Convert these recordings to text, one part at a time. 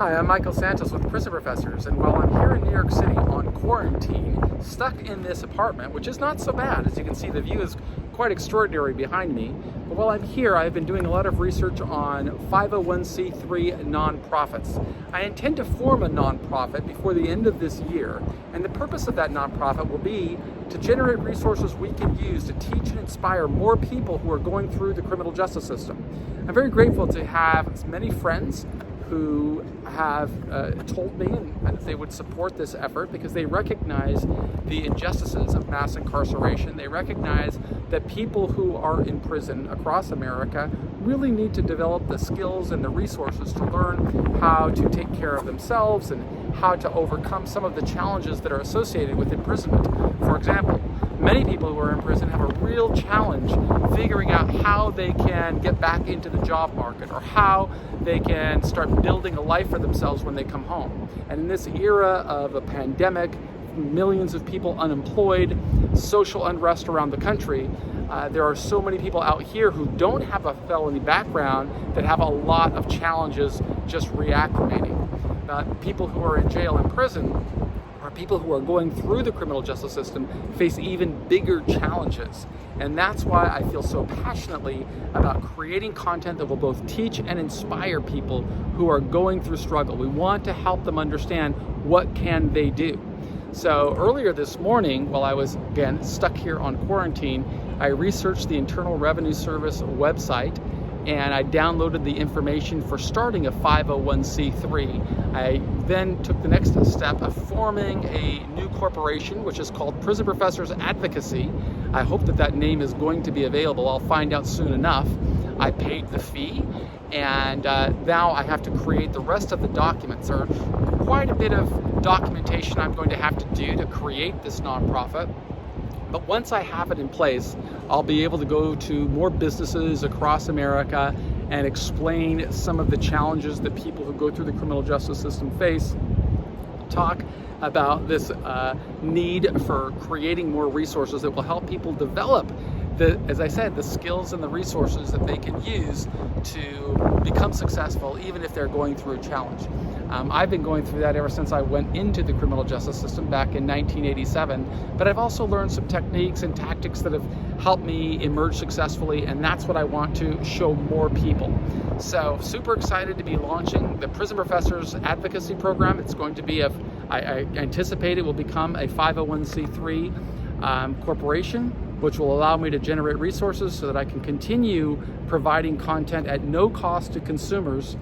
Hi, I'm Michael Santos with Prison Professors, and while I'm here in New York City on quarantine, stuck in this apartment, which is not so bad. As you can see, the view is quite extraordinary behind me. But while I'm here, I've been doing a lot of research on 501c3 nonprofits. I intend to form a nonprofit before the end of this year, and the purpose of that nonprofit will be to generate resources we can use to teach and inspire more people who are going through the criminal justice system. I'm very grateful to have many friends who have told me and they would support this effort because they recognize the injustices of mass incarceration. They recognize that people who are in prison across America really need to develop the skills and the resources to learn how to take care of themselves and how to overcome some of the challenges that are associated with imprisonment. For example, many people who are in prison have a real challenge figuring out how they can get back into the job market or how they can start building a life for themselves when they come home. And in this era of a pandemic, millions of people unemployed, social unrest around the country, there are so many people out here who don't have a felony background that have a lot of challenges just reacclimating. People who are in jail and prison, or people who are going through the criminal justice system, face even bigger challenges. And that's why I feel so passionately about creating content that will both teach and inspire people who are going through struggle. We want to help them understand what can they do. So earlier this morning, while I was, again, stuck here on quarantine, I researched the Internal Revenue Service website and I downloaded the information for starting a 501c3. I then took the next step of forming a new corporation, which is called Prison Professors Advocacy. I hope that that name is going to be available. I'll find out soon enough. I paid the fee, and now I have to create the rest of the documents. There are quite a bit of documentation I'm going to have to do to create this nonprofit. But once I have it in place, I'll be able to go to more businesses across America and explain some of the challenges that people who go through the criminal justice system face, talk about this need for creating more resources that will help people develop as I said, the skills and the resources that they can use to become successful even if they're going through a challenge. I've been going through that ever since I went into the criminal justice system back in 1987, but I've also learned some techniques and tactics that have helped me emerge successfully, and that's what I want to show more people. So super excited to be launching the Prison Professors Advocacy Program. It's going to be I anticipate it will become a 501c3 corporation, which will allow me to generate resources so that I can continue providing content at no cost to consumers,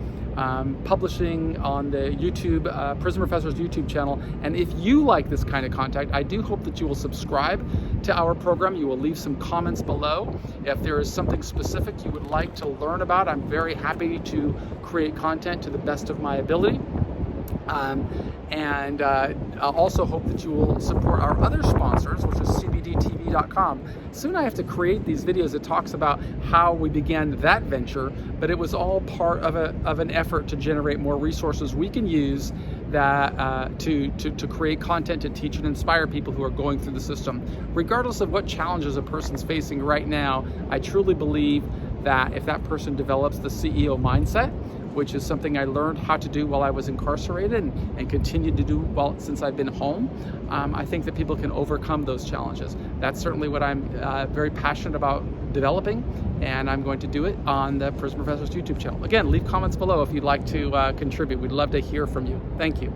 publishing on the YouTube, Prison Professors YouTube channel. And if you like this kind of content, I do hope that you will subscribe to our program. You will leave some comments below. If there is something specific you would like to learn about, I'm very happy to create content to the best of my ability. I also hope that you will support our other sponsors, which is cbdtv.com. Soon I have to create these videos that talks about how we began that venture, but it was all part of an effort to generate more resources we can use that to create content to teach and inspire people who are going through the system. Regardless of what challenges a person's facing right now, I truly believe that if that person develops the CEO mindset, which is something I learned how to do while I was incarcerated and continue to do since I've been home, I think that people can overcome those challenges. That's certainly what I'm very passionate about developing, and I'm going to do it on the Prison Professors YouTube channel. Again, leave comments below if you'd like to contribute. We'd love to hear from you. Thank you.